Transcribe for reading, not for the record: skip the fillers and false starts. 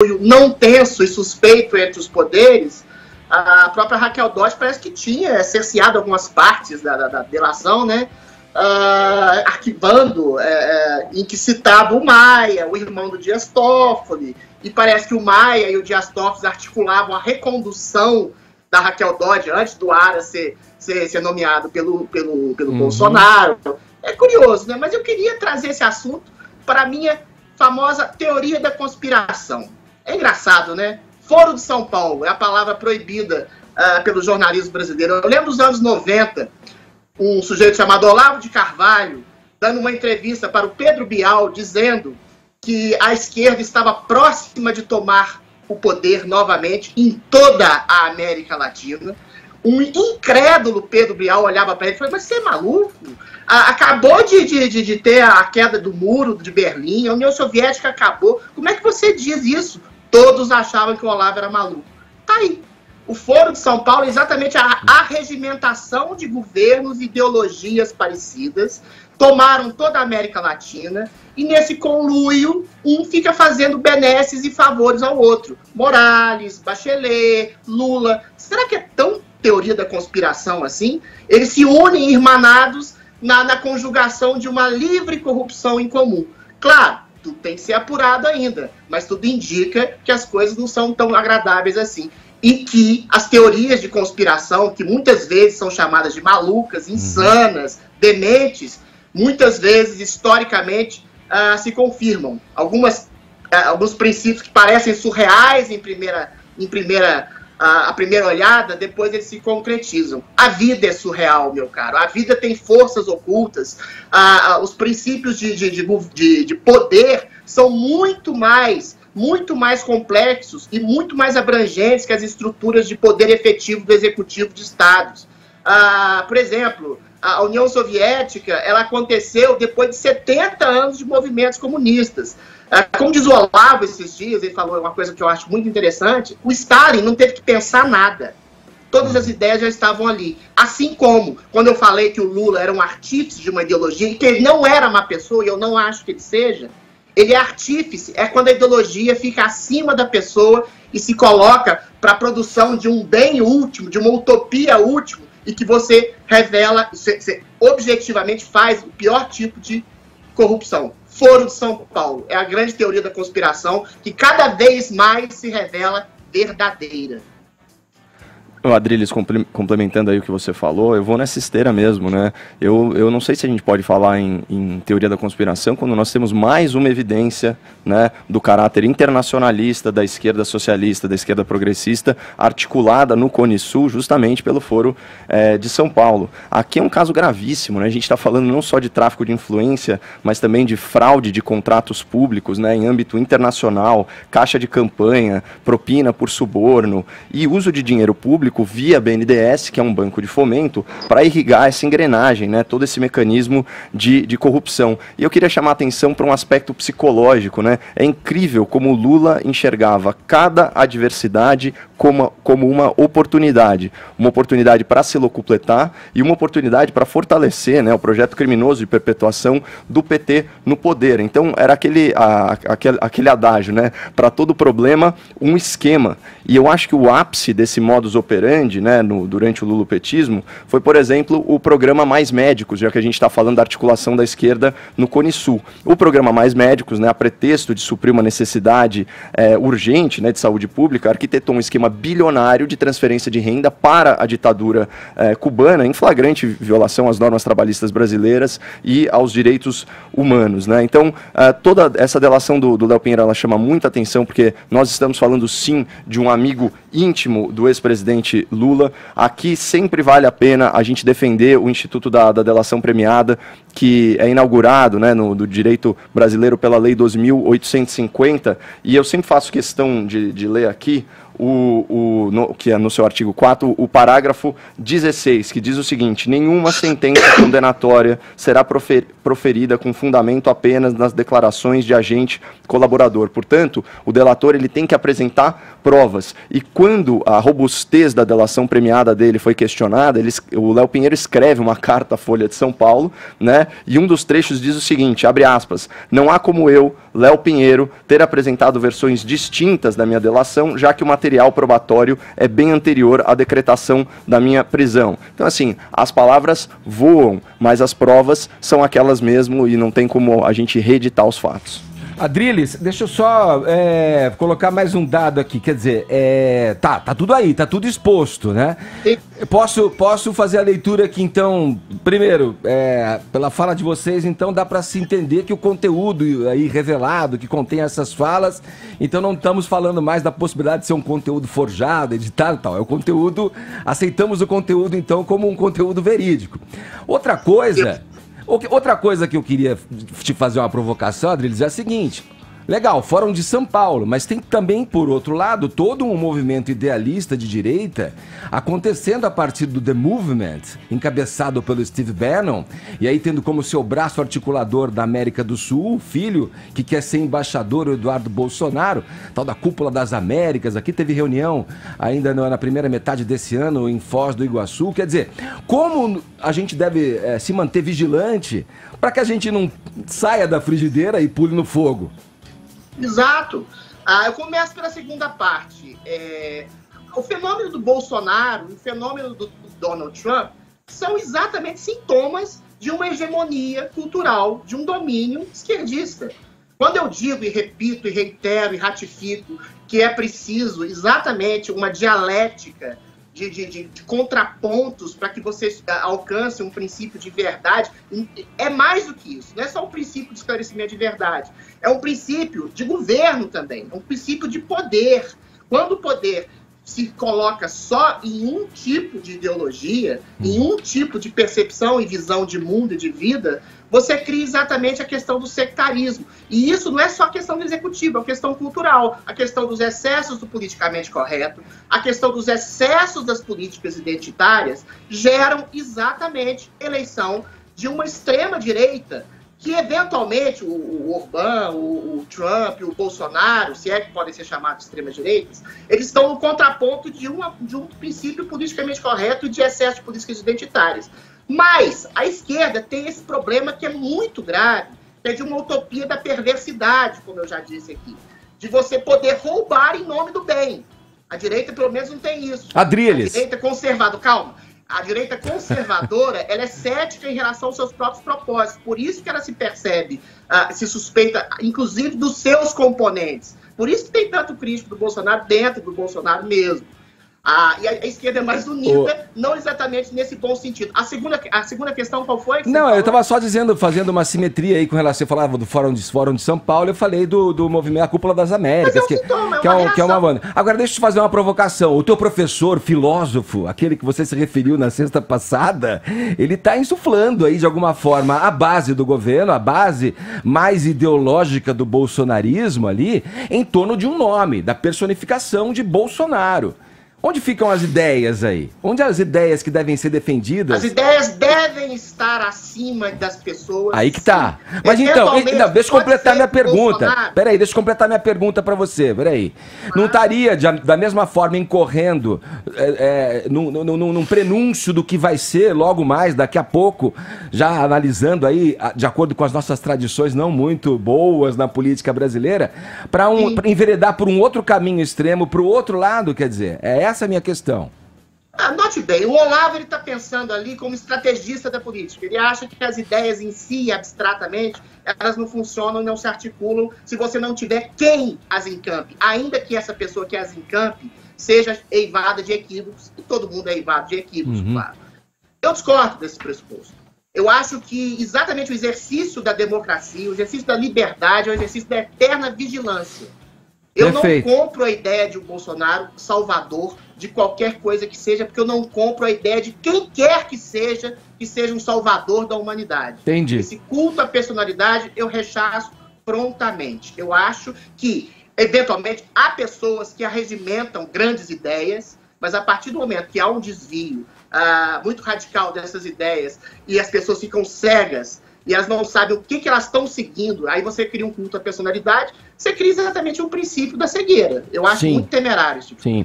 não tenso e suspeito entre os poderes, a própria Raquel Dodge parece que tinha cerceado algumas partes da delação, né? Arquivando, em que citava o Maia, o irmão do Dias Toffoli, e parece que o Maia e o Dias Toffoli articulavam a recondução da Raquel Dodge antes do Aras ser nomeado pelo Bolsonaro. É curioso, né? Mas eu queria trazer esse assunto para a minha famosa teoria da conspiração. É engraçado, né? Foro de São Paulo é a palavra proibida pelo jornalismo brasileiro. Eu lembro dos anos 90, um sujeito chamado Olavo de Carvalho, dando uma entrevista para o Pedro Bial, dizendo que a esquerda estava próxima de tomar o poder novamente em toda a América Latina. Um incrédulo Pedro Bial olhava para ele e falou: mas você é maluco? Acabou de ter a queda do muro de Berlim, a União Soviética acabou. Como é que você diz isso? Todos achavam que o Olavo era maluco. Tá aí. O Foro de São Paulo é exatamente a arregimentação de governos e ideologias parecidas, tomaram toda a América Latina, e nesse conluio, um fica fazendo benesses e favores ao outro. Morales, Bachelet, Lula. Será que é tão teoria da conspiração assim? Eles se unem irmanados na conjugação de uma livre corrupção em comum. Claro, tudo tem que ser apurado ainda, mas tudo indica que as coisas não são tão agradáveis assim. E que as teorias de conspiração, que muitas vezes são chamadas de malucas, insanas, dementes, muitas vezes, historicamente, se confirmam. Alguns princípios que parecem surreais à primeira olhada, depois eles se concretizam. A vida é surreal, meu caro. A vida tem forças ocultas. Os princípios de poder são muito mais complexos e muito mais abrangentes que as estruturas de poder efetivo do executivo de estados. Por exemplo, a União Soviética, ela aconteceu depois de 70 anos de movimentos comunistas. Como diz o Olavo esses dias, ele falou uma coisa que eu acho muito interessante: o Stalin não teve que pensar nada. Todas as ideias já estavam ali. Assim como, quando eu falei que o Lula era um artífice de uma ideologia, e que ele não era uma pessoa, e eu não acho que ele seja, ele é artífice, é quando a ideologia fica acima da pessoa e se coloca para a produção de um bem último, de uma utopia última, e que você revela, você objetivamente faz o pior tipo de corrupção. Foro de São Paulo é a grande teoria da conspiração que cada vez mais se revela verdadeira. Adriles, complementando aí o que você falou, eu vou nessa esteira mesmo, né? Eu não sei se a gente pode falar em teoria da conspiração quando nós temos mais uma evidência, né, do caráter internacionalista da esquerda socialista, da esquerda progressista, articulada no Cone Sul justamente pelo Foro de São Paulo. Aqui é um caso gravíssimo, né? A gente está falando não só de tráfico de influência, mas também de fraude de contratos públicos, né, em âmbito internacional, caixa de campanha, propina por suborno e uso de dinheiro público via BNDES, que é um banco de fomento, para irrigar essa engrenagem, né, todo esse mecanismo de corrupção. E eu queria chamar a atenção para um aspecto psicológico, né? É incrível como Lula enxergava cada adversidade como uma oportunidade para se locupletar e uma oportunidade para fortalecer, né, o projeto criminoso de perpetuação do PT no poder. Então era aquele adágio, né, para todo problema um esquema. E eu acho que o ápice desse modus operandi, né, durante o lulopetismo foi, por exemplo, o programa Mais Médicos, já que a gente está falando da articulação da esquerda no Cone Sul. O programa Mais Médicos, né, a pretexto de suprir uma necessidade urgente, né, de saúde pública, arquitetou um esquema bilionário de transferência de renda para a ditadura cubana, em flagrante violação às normas trabalhistas brasileiras e aos direitos humanos, né? Então, toda essa delação do Léo Pinheiro, ela chama muita atenção, porque nós estamos falando, sim, de um amigo íntimo do ex-presidente Lula. Aqui sempre vale a pena a gente defender o Instituto da Delação Premiada, que é inaugurado, né, do direito brasileiro pela Lei 2.850, e eu sempre faço questão de ler aqui, que é no seu artigo 4, o parágrafo 16, que diz o seguinte: nenhuma sentença condenatória será proferida com fundamento apenas nas declarações de agente colaborador. Portanto, o delator ele tem que apresentar provas. E quando a robustez da delação premiada dele foi questionada, o Léo Pinheiro escreve uma carta à Folha de São Paulo, né, e um dos trechos diz o seguinte, abre aspas: não há como eu, Léo Pinheiro, ter apresentado versões distintas da minha delação, já que o material probatório é bem anterior à decretação da minha prisão. Então, assim, as palavras voam, mas as provas são aquelas mesmo e não tem como a gente reeditar os fatos. Adriles, deixa eu só colocar mais um dado aqui, quer dizer, tá tudo aí, tá tudo exposto, né? Eu posso fazer a leitura aqui, então, primeiro, pela fala de vocês, então dá para se entender que o conteúdo aí revelado, que contém essas falas, então não estamos falando mais da possibilidade de ser um conteúdo forjado, editado e tal, é o conteúdo, aceitamos o conteúdo então como um conteúdo verídico. Outra coisa que eu queria te fazer uma provocação, Adriles, é a seguinte. Legal, Fórum de São Paulo, mas tem também, por outro lado, todo um movimento idealista de direita acontecendo a partir do The Movement, encabeçado pelo Steve Bannon, e aí tendo como seu braço articulador da América do Sul, o filho que quer ser embaixador, o Eduardo Bolsonaro, tal da Cúpula das Américas. Aqui teve reunião ainda na primeira metade desse ano em Foz do Iguaçu. Quer dizer, como a gente deve se manter vigilante para que a gente não saia da frigideira e pule no fogo? Exato. Eu começo pela segunda parte. O fenômeno do Bolsonaro e o fenômeno do Donald Trump são exatamente sintomas de uma hegemonia cultural, de um domínio esquerdista. Quando eu digo e repito e reitero e ratifico que é preciso exatamente uma dialética de contrapontos para que você alcance um princípio de verdade, é mais do que isso. Não é só um princípio de esclarecimento de verdade. É um princípio de governo também. É um princípio de poder. Quando o poder se coloca só em um tipo de ideologia, em um tipo de percepção e visão de mundo e de vida, você cria exatamente a questão do sectarismo. E isso não é só questão do executivo, é uma questão cultural. A questão dos excessos do politicamente correto, a questão dos excessos das políticas identitárias geram exatamente eleição de uma extrema-direita que, eventualmente, o Orbán, o Trump, o Bolsonaro, se é que podem ser chamados de extrema-direitas, eles estão no contraponto de um princípio politicamente correto e de excesso de políticas identitárias. Mas a esquerda tem esse problema que é muito grave, que é de uma utopia da perversidade, como eu já disse aqui, de você poder roubar em nome do bem. A direita, pelo menos, não tem isso. Adriles. A direita conservadora, calma. A direita conservadora, ela é cética em relação aos seus próprios propósitos. Por isso que ela se percebe, se suspeita, inclusive, dos seus componentes. Por isso que tem tanto crítico do Bolsonaro dentro do Bolsonaro mesmo. E a esquerda é mais unida, não exatamente nesse bom sentido. A segunda questão, qual foi? Não, eu estava só dizendo, fazendo uma simetria aí com relação, eu falava do Fórum de São Paulo, eu falei do movimento A Cúpula das Américas, que é uma banda. Agora, deixa eu te fazer uma provocação. O teu professor, filósofo, aquele que você se referiu na sexta passada, ele está insuflando aí, de alguma forma, a base do governo, a base mais ideológica do bolsonarismo ali, em torno de um nome, da personificação de Bolsonaro. Onde ficam as ideias aí? Onde as ideias que devem ser defendidas? As ideias devem estar acima das pessoas. Aí que tá. Mas então, deixa eu completar minha pergunta. Peraí, deixa eu completar minha pergunta pra você. Peraí. Não estaria da mesma forma incorrendo num prenúncio do que vai ser logo mais, daqui a pouco, já analisando aí, de acordo com as nossas tradições não muito boas na política brasileira, para enveredar por um outro caminho extremo, pro outro lado, quer dizer, essa é a minha questão. Note bem, o Olavo está pensando ali como estrategista da política. Ele acha que as ideias em si, abstratamente, elas não funcionam e não se articulam se você não tiver quem as encampe. Ainda que essa pessoa que as encampe seja eivada de equívocos, e todo mundo é eivado de equívocos, claro. Eu discordo desse pressuposto. Eu acho que exatamente o exercício da democracia, o exercício da liberdade, é o exercício da eterna vigilância. Eu não compro a ideia de um Bolsonaro salvador de qualquer coisa que seja, porque eu não compro a ideia de quem quer que seja um salvador da humanidade. Entendi. Esse culto à personalidade eu rechaço prontamente. Eu acho que, eventualmente, há pessoas que arregimentam grandes ideias, mas a partir do momento que há um desvio muito radical dessas ideias e as pessoas ficam cegas e elas não sabem o que elas estão seguindo, aí você cria um culto à personalidade, você cria exatamente um princípio da cegueira. Eu acho muito temerário esse tipo. Sim.